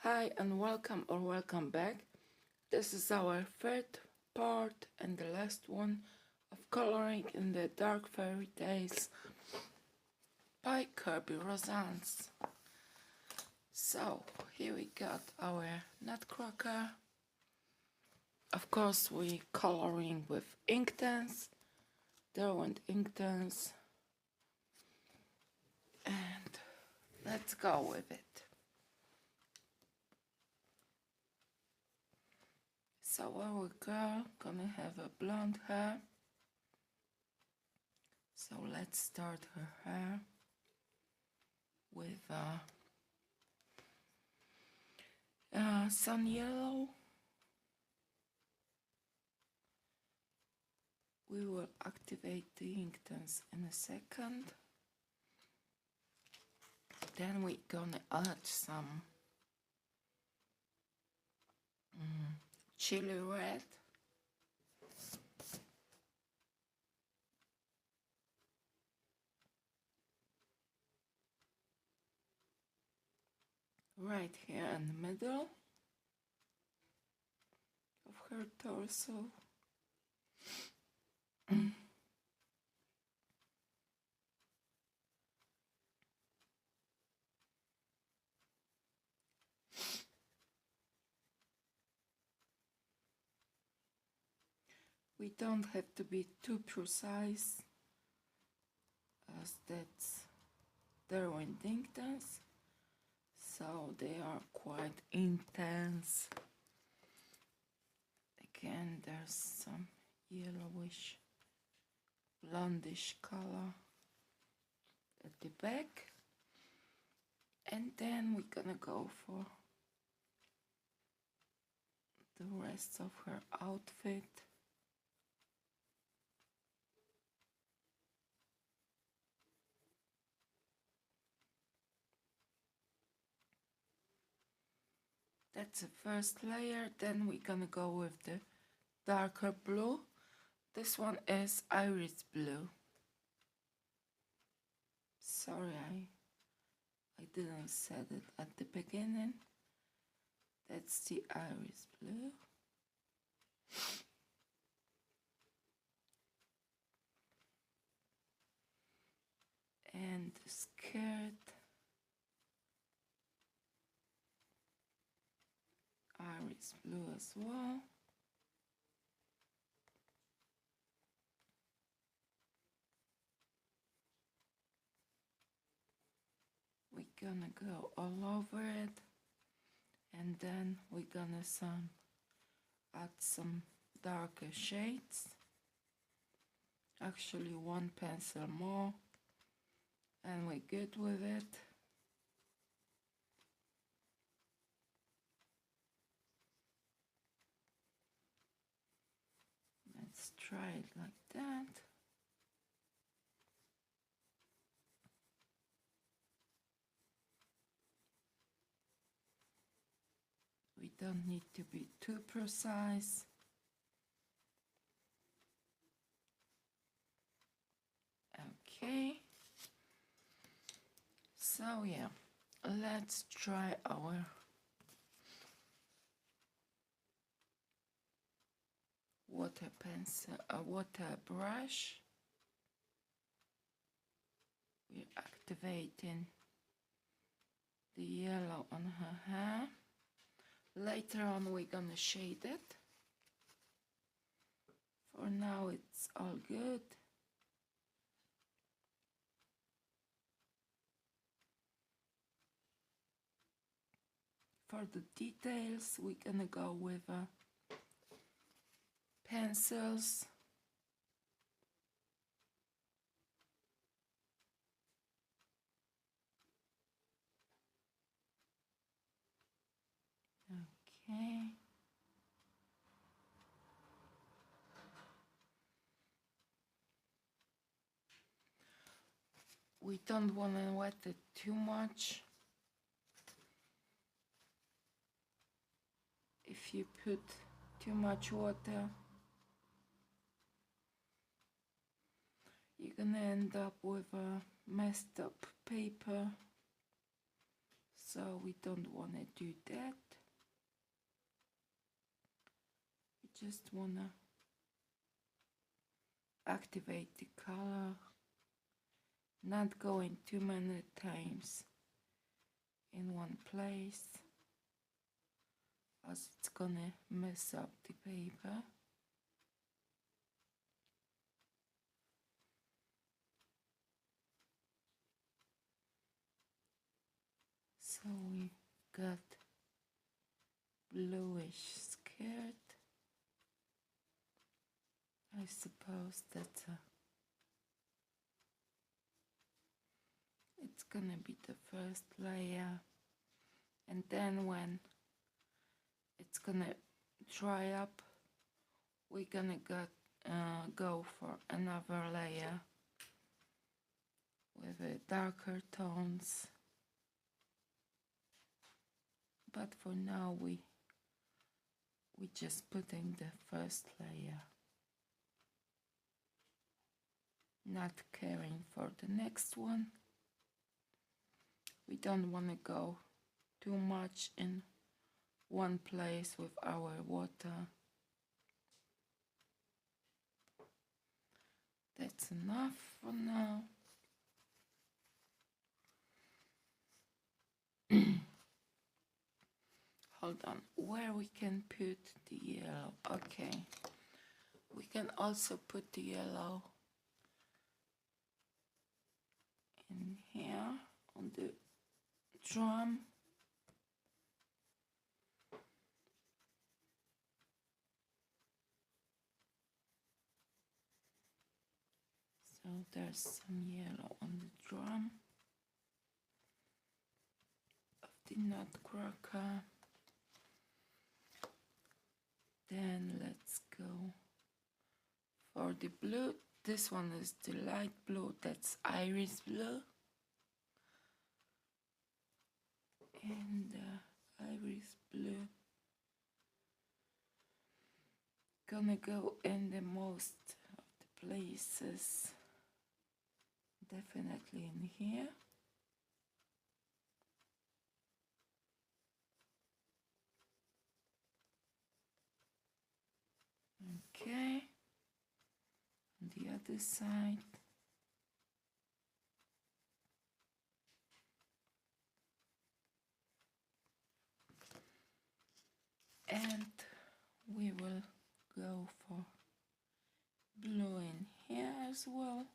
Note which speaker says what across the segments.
Speaker 1: Hi and welcome or welcome back. This is our third part and the last one of Coloring in the Dark Fairy Tales by Kerby Rosanes. So here we got our nutcracker. Of course we coloring with Inktense, Derwent Inktense, and let's go with it. So our girl gonna have a blonde hair. So let's start her hair with sun yellow. We will activate the Inktense in a second. Then we're gonna add some chili red. Right here in the middle of her torso. We don't have to be too precise, as that's Derwent Inktense, so they are quite intense. Again, there's some yellowish, blondish color at the back, and then we're gonna go for the rest of her outfit. That's the first layer. Then we're gonna go with the darker blue. This one is iris blue. Sorry, I didn't say it at the beginning. That's the iris blue. And the skirt, iris blue as well. We're gonna go all over it, and then we're gonna add some darker shades. Actually, one pencil more, and we're good with it. Let's try it like that. We don't need to be too precise. Okay. So yeah, let's try our water pencil, a water brush. We're activating the yellow on her hair. Later on we're gonna shade it. For now it's all good. For the details we're gonna go with pencils. Okay. We don't want to wet it too much. If you put too much water, you're gonna end up with a messed up paper. so we don't want to do that. We just want to activate the color, not going too many times in one place, as it's gonna mess up the paper. So we got bluish skirt. I suppose that's it's gonna be the first layer, and then when it's gonna dry up, we're gonna go for another layer with darker tones. But for now we just putting the first layer, not caring for the next one. We don't want to go too much in one place with our water. That's enough for now. Hold on, where we can put the yellow? Okay, we can also put the yellow in here on the drum. So there's some yellow on the drum of the nutcracker. Then let's go for the blue. This one is the light blue, that's iris blue. And iris blue gonna go in the most of the places, definitely in here. Okay, on the other side. And we will go for blue in here as well,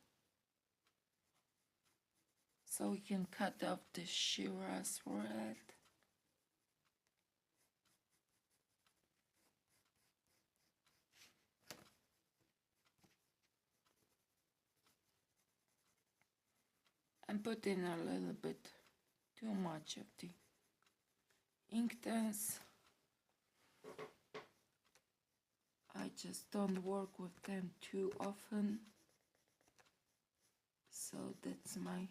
Speaker 1: so we can cut off the Shiraz red. And put in a little bit too much of the Inktense. I just don't work with them too often, so that's my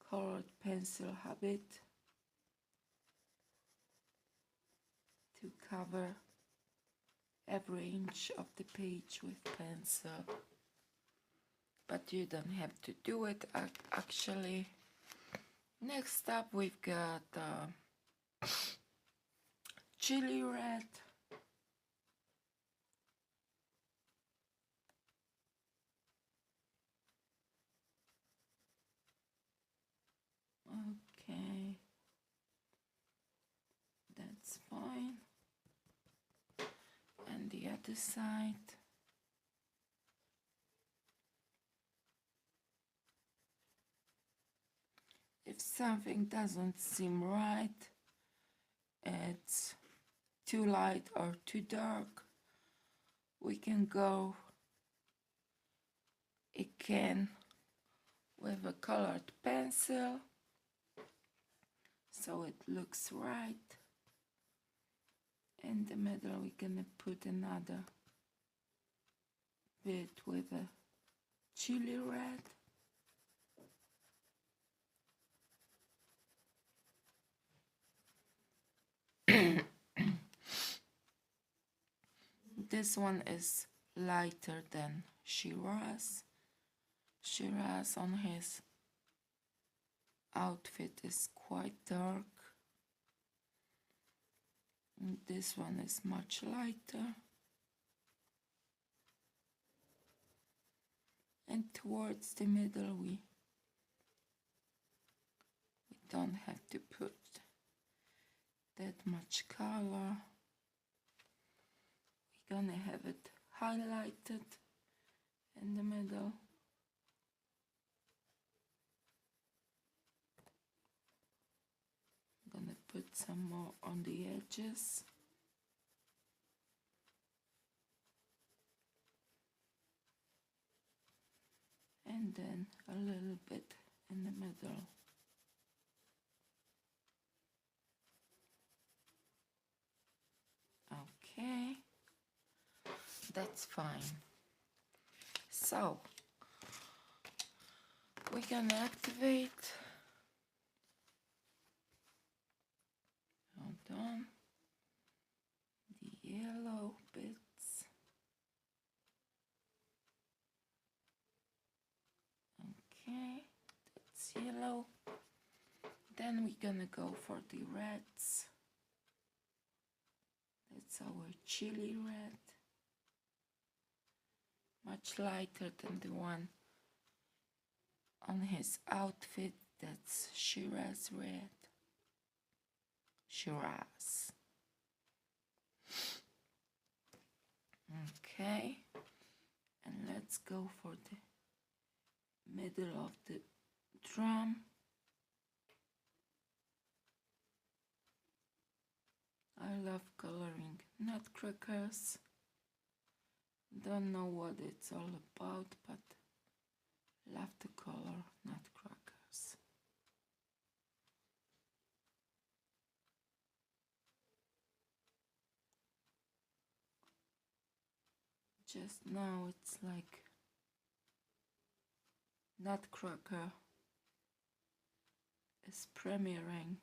Speaker 1: colored pencil habit, to cover every inch of the page with pencil. But you don't have to do it actually. Next up we've got chili red. Okay, that's fine. And the other side. If something doesn't seem right, it's too light or too dark, we can go again with a colored pencil, so it looks right. In the middle we're gonna put another bit with a chili red. This one is lighter than Shiraz. Shiraz on his outfit is quite dark. And this one is much lighter. And towards the middle we don't have to put that much color. We're gonna have it highlighted in the middle. I'm gonna put some more on the edges. And then a little bit in the middle. Okay, that's fine. So we can activate. Hold on. The yellow bits. Okay, that's yellow. Then we're gonna go for the reds. That's our chili red. Much lighter than the one on his outfit. That's Shiraz red. Shiraz. Okay, and let's go for the middle of the drum. I love coloring nutcrackers. Don't know what it's all about, but love to color nutcrackers. Just now it's like Nutcracker is premiering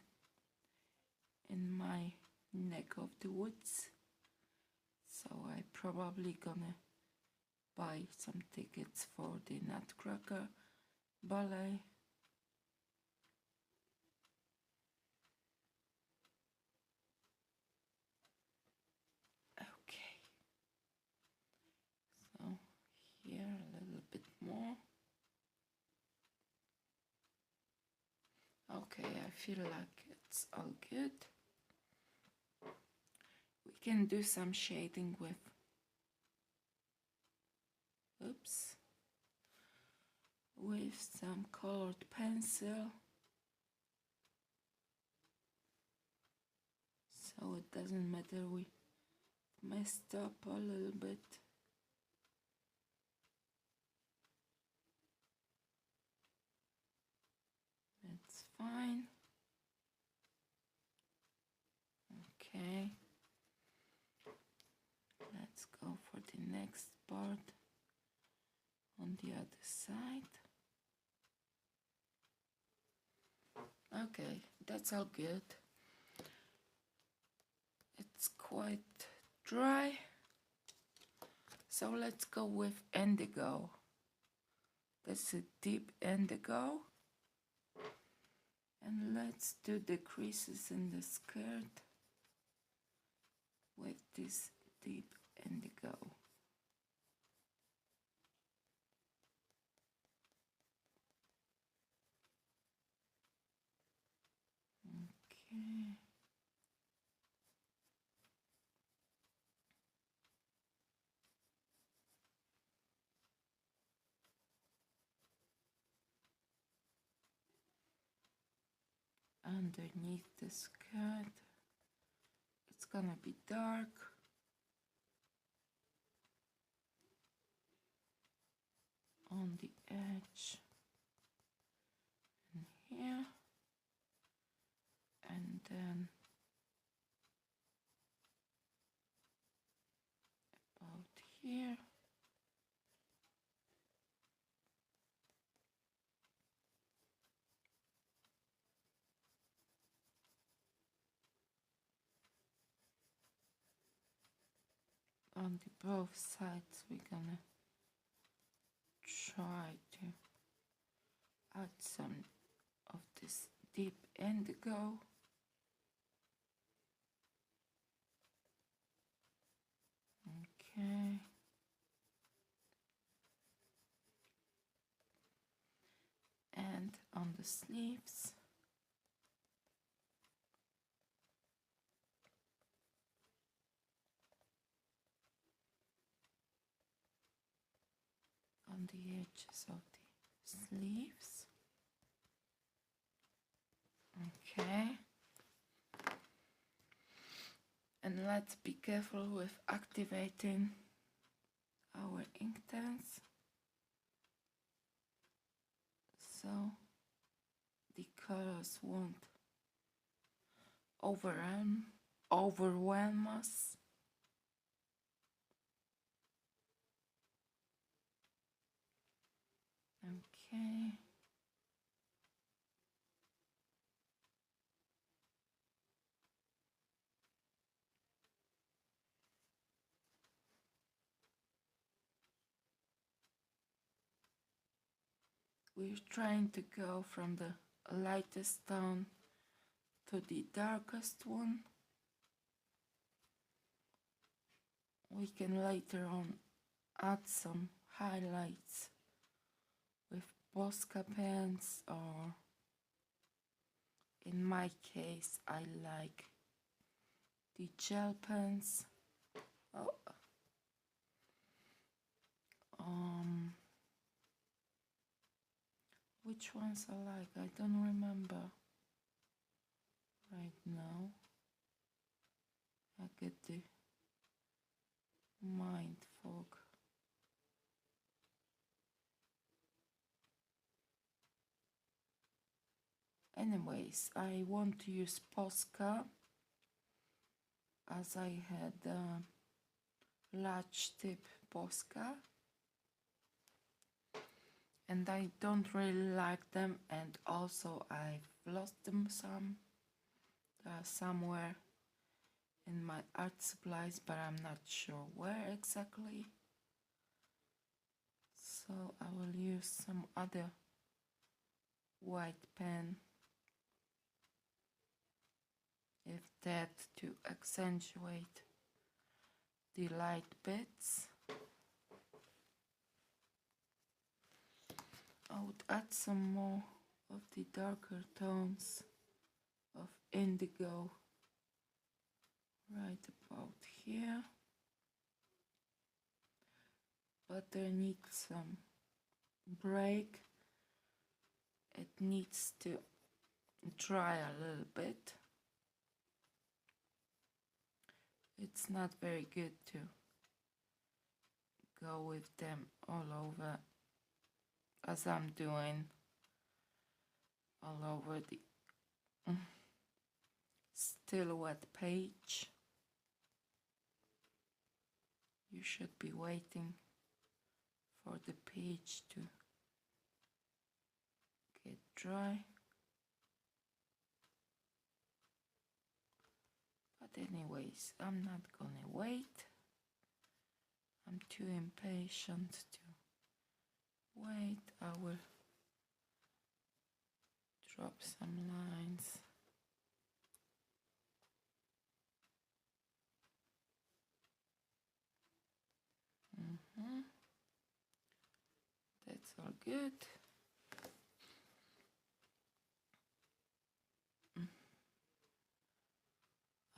Speaker 1: in my neck of the woods, so I probably gonna buy some tickets for the Nutcracker ballet. Okay, so here a little bit more. Okay, I feel like it's all good. We can do some shading with, with some colored pencil, so it doesn't matter we messed up a little bit. That's fine. Okay, let's go for the next part on the other side. Okay, that's all good. It's quite dry, so let's go with indigo. That's a deep indigo. And let's do the creases in the skirt with this deep indigo. Okay. Underneath the skirt, it's gonna be dark. On the edge and here, and then about here. On the both sides we're gonna try to add some of this deep indigo. Okay. And on the sleeves, on the edges of the sleeves. Okay. And let's be careful with activating our Inktense, so the colors won't overwhelm us. Okay. We're trying to go from the lightest tone to the darkest one. We can later on add some highlights with Posca pens, or in my case I like the gel pens. Oh. Which ones I like, I don't remember right now. I get the mind fog. Anyways, I want to use Posca as I had large tip Posca, and I don't really like them, and also I've lost them somewhere in my art supplies, but I'm not sure where exactly. So I will use some other white pen, if that, to accentuate the light bits. I would add some more of the darker tones of indigo right about here, but there needs some break. It needs to dry a little bit. It's not very good to go with them all over, as I'm doing, all over the still wet page. You should be waiting for the page to get dry. But anyways, I'm not gonna wait. I'm too impatient to wait. I will drop some lines. That's all good.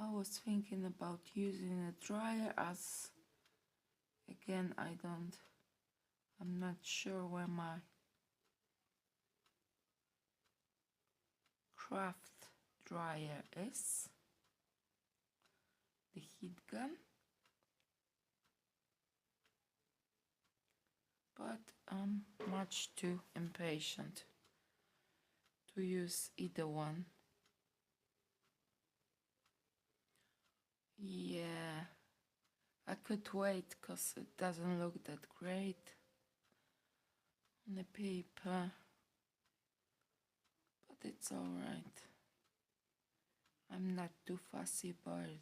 Speaker 1: I was thinking about using a dryer, as again I'm not sure where my craft dryer is, the heat gun, but I'm much too impatient to use either one. Yeah, I could wait because it doesn't look that great on the paper, but it's alright. I'm not too fussy about it.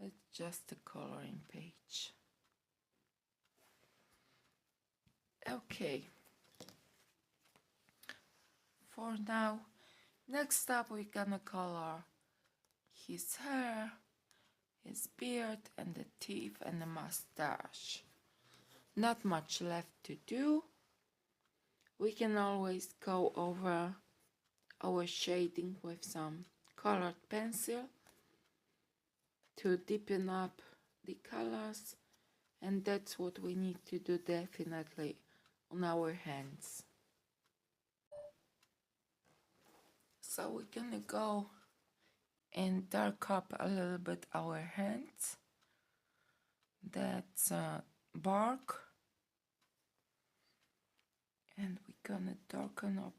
Speaker 1: It's just a coloring page. Okay. for now. Next up we're gonna color his hair, his beard and the teeth and the mustache. Not much left to do. We can always go over our shading with some colored pencil to deepen up the colors, and that's what we need to do definitely on our hands. So we're gonna go and dark up a little bit our hands. That's bark, and we're gonna darken up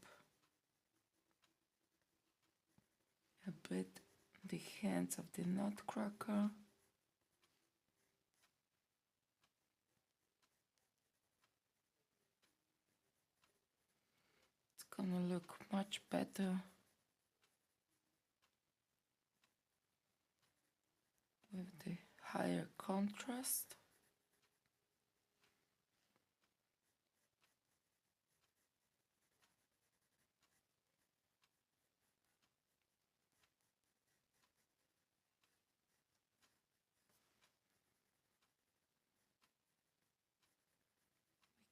Speaker 1: a bit the hands of the nutcracker. It's gonna look much better with the higher contrast.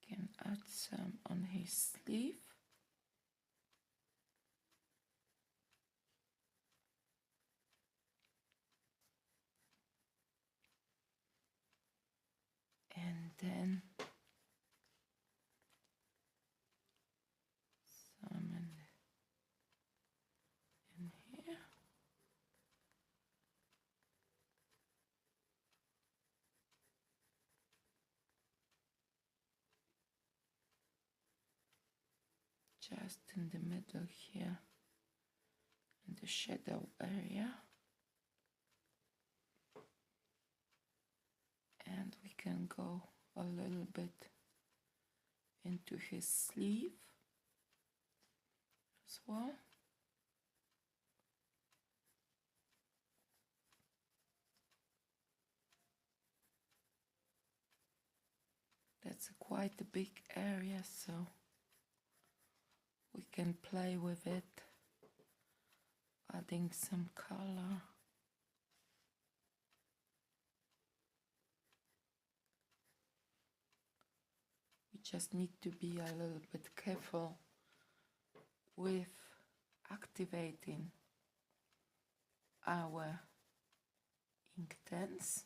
Speaker 1: We can add some on his sleeve. And then some in here. Just in the middle here, in the shadow area. And we can go a little bit into his sleeve as well. That's quite a big area, so we can play with it, adding some color. We just need to be a little bit careful with activating our Inktense.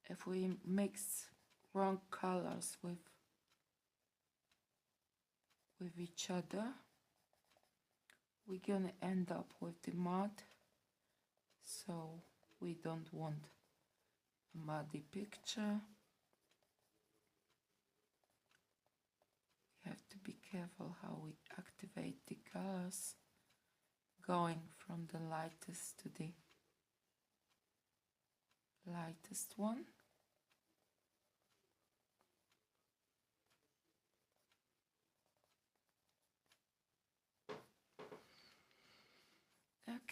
Speaker 1: If we mix wrong colors with each other, we're gonna end up with the mud, so we don't want a muddy picture. We have to be careful how we activate the colors, going from the lightest to the lightest one.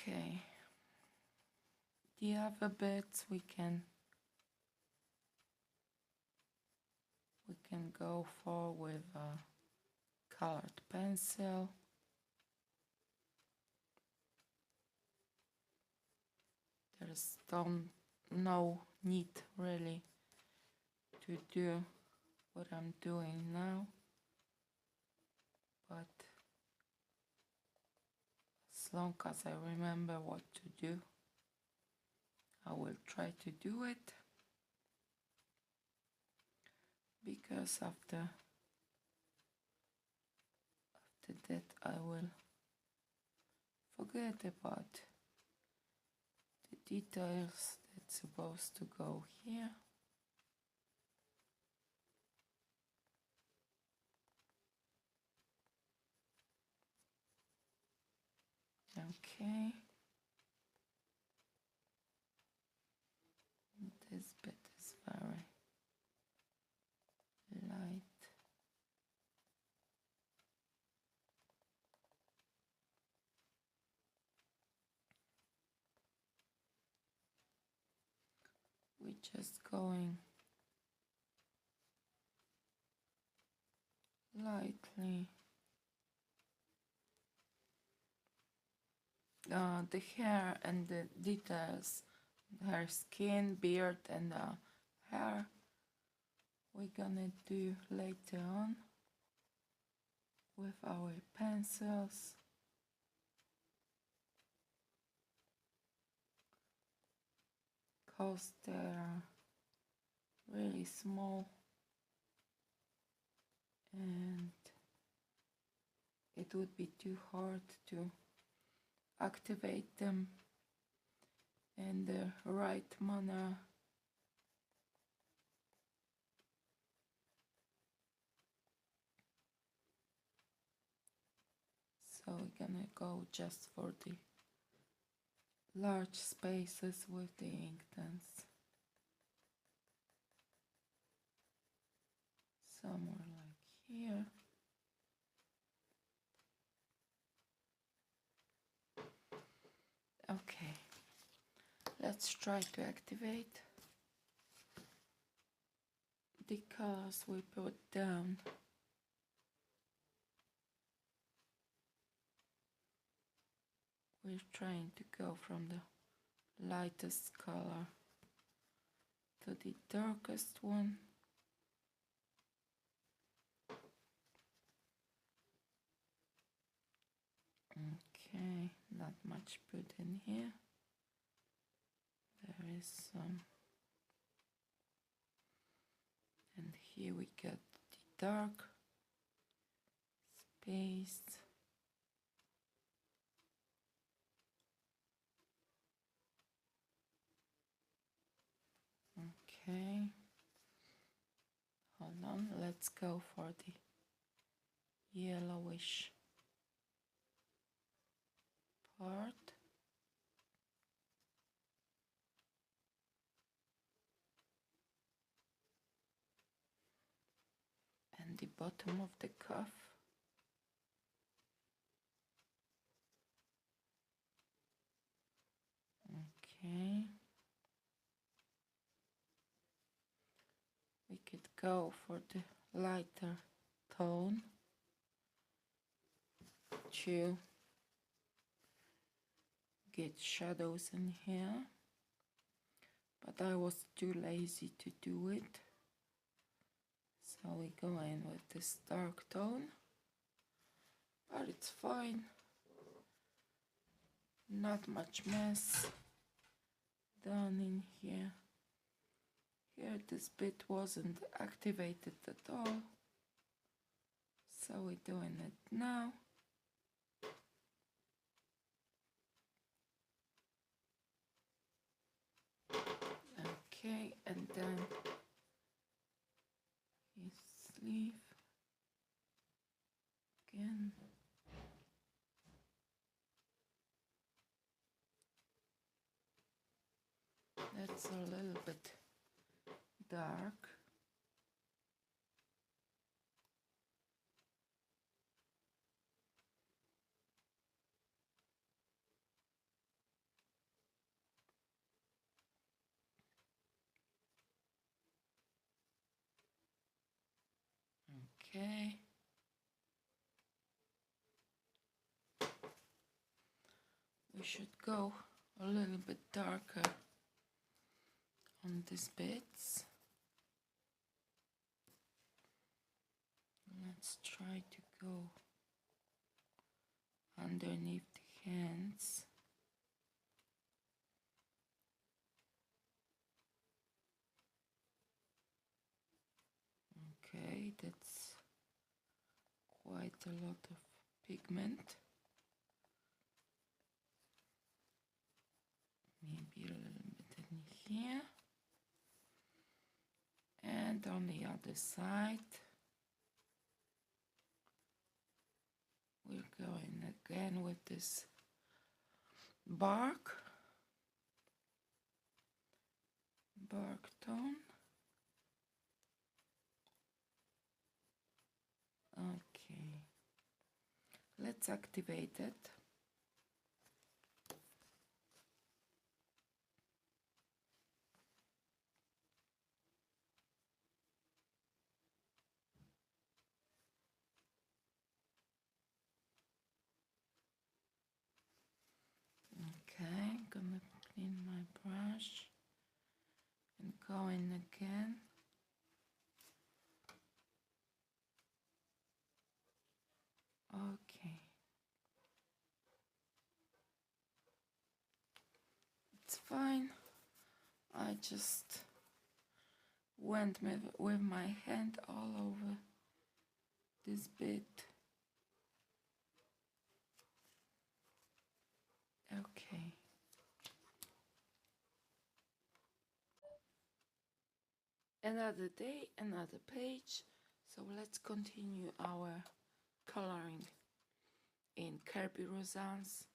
Speaker 1: Okay, the other bits we can go for with a colored pencil. There's no need really to do what I'm doing now, but as long as I remember what to do, I will try to do it, because after that I will forget about the details that's supposed to go here. Okay, this bit is very light. We're just going lightly the hair and the details, her skin, beard, and hair. We're gonna do later on with our pencils. Because they're really small and it would be too hard to activate them in the right manner. So we're gonna go just for the large spaces with the Inktense. Somewhere like here. Okay, let's try to activate the colors we put down. We're trying to go from the lightest color to the darkest one. Okay, not much put in here. There is some. And here we get the dark space. Okay. Hold on, let's go for the yellowish part. And the bottom of the cuff. Okay. We could go for the lighter tone to get shadows in here, but I was too lazy to do it. So we go in with this dark tone, but it's fine. Not much mess done in here. Here this bit wasn't activated at all, so we're doing it now. Okay, and then his sleeve again. That's a little bit dark. Okay. We should go a little bit darker on these bits. Let's try to go underneath the hands. Okay, that's quite a lot of pigment. Maybe a little bit in here. And on the other side, we're going again with this bark tone. Okay, let's activate it. brush and go in again. Okay. It's fine. I just went with my hand all over this bit. Okay. Another day, another page. So let's continue our coloring in Kerby Rosanes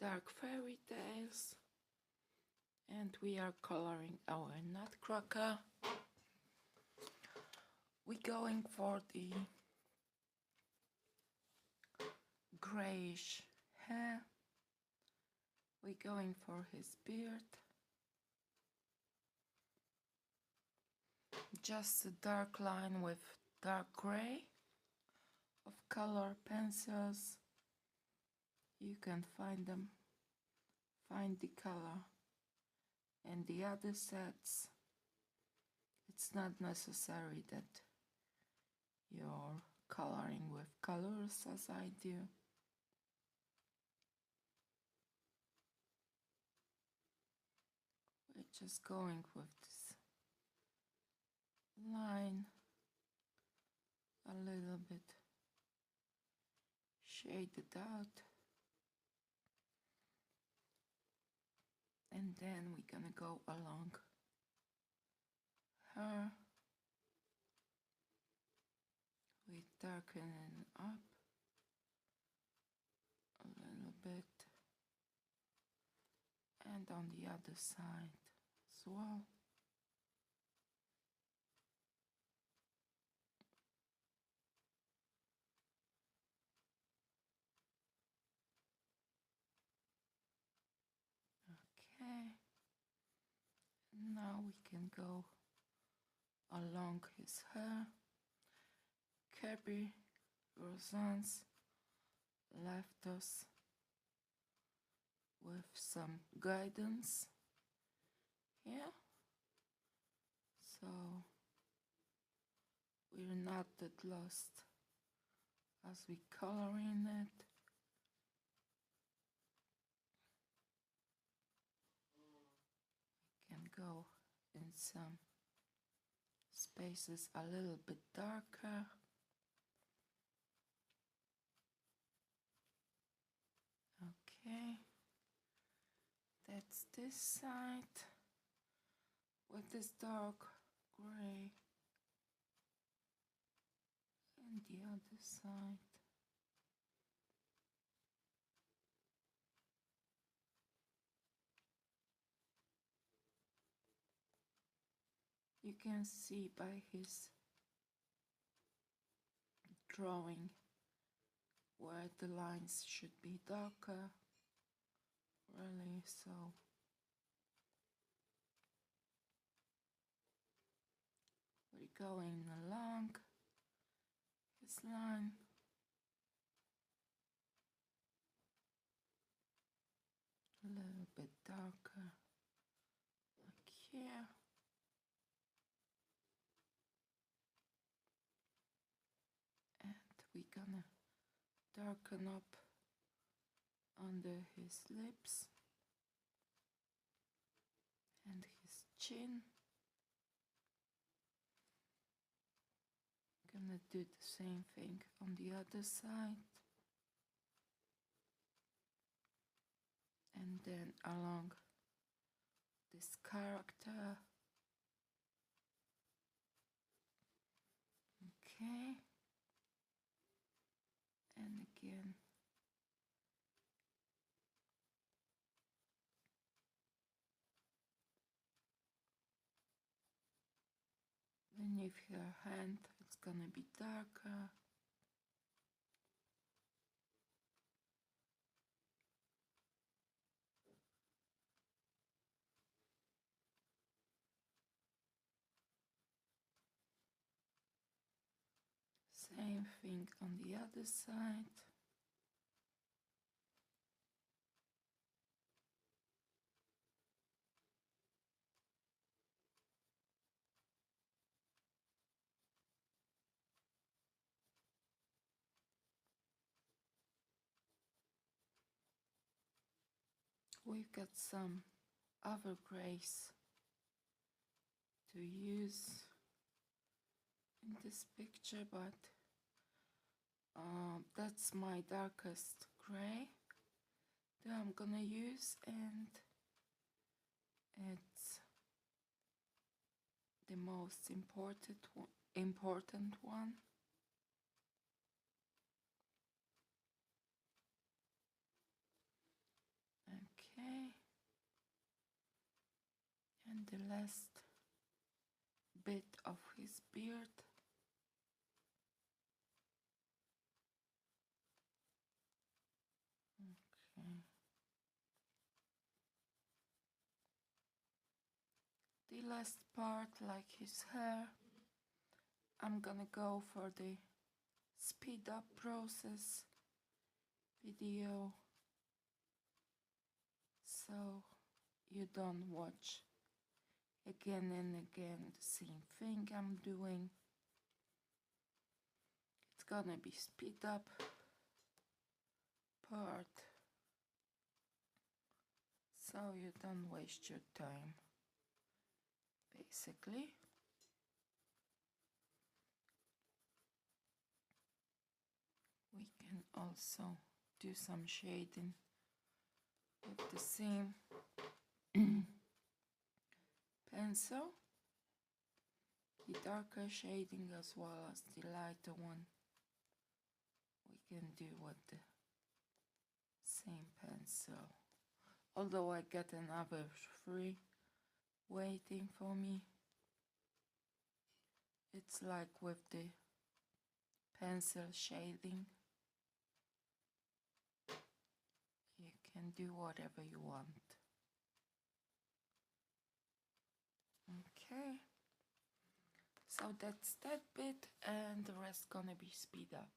Speaker 1: Dark Fairy Tales. And we are coloring our nutcracker. We're going for the grayish hair. We're going for his beard. Just a dark line with dark gray of color pencils. You can find them, find the color. And the other sets, it's not necessary that you're coloring with colors as I do. We're just going with this line a little bit shaded out, and then we're gonna go along her with darkening up a little bit, and on the other side as well. Okay, now we can go along his hair. Kerby Rosanes left us with some guidance here, so we're not that lost as we color in it. We can go in some spaces a little bit darker. Okay, that's this side with this dark gray, and the other side. You can see by his drawing where the lines should be darker, really, so we're going along his line. A little bit darker, like here. And we're gonna darken up under his lips and his chin. Gonna do the same thing on the other side, and then along this character. Okay, and again beneath her hand it's gonna be darker. Same thing on the other side. we've got some other grays to use in this picture, but that's my darkest gray that I'm gonna use, and it's the most important one. Okay, and the last bit of his beard. Okay. The last part, like his hair, I'm gonna go for the speed up process video, so you don't watch again and again the same thing I'm doing. It's gonna be speed up part, so you don't waste your time, basically. We can also do some shading with the same pencil, the darker shading as well as the lighter one. We can do with the same pencil. Although I got another 3 waiting for me. It's like with the pencil shading, you can do whatever you want. Okay, so that's that bit, and the rest gonna be speed up.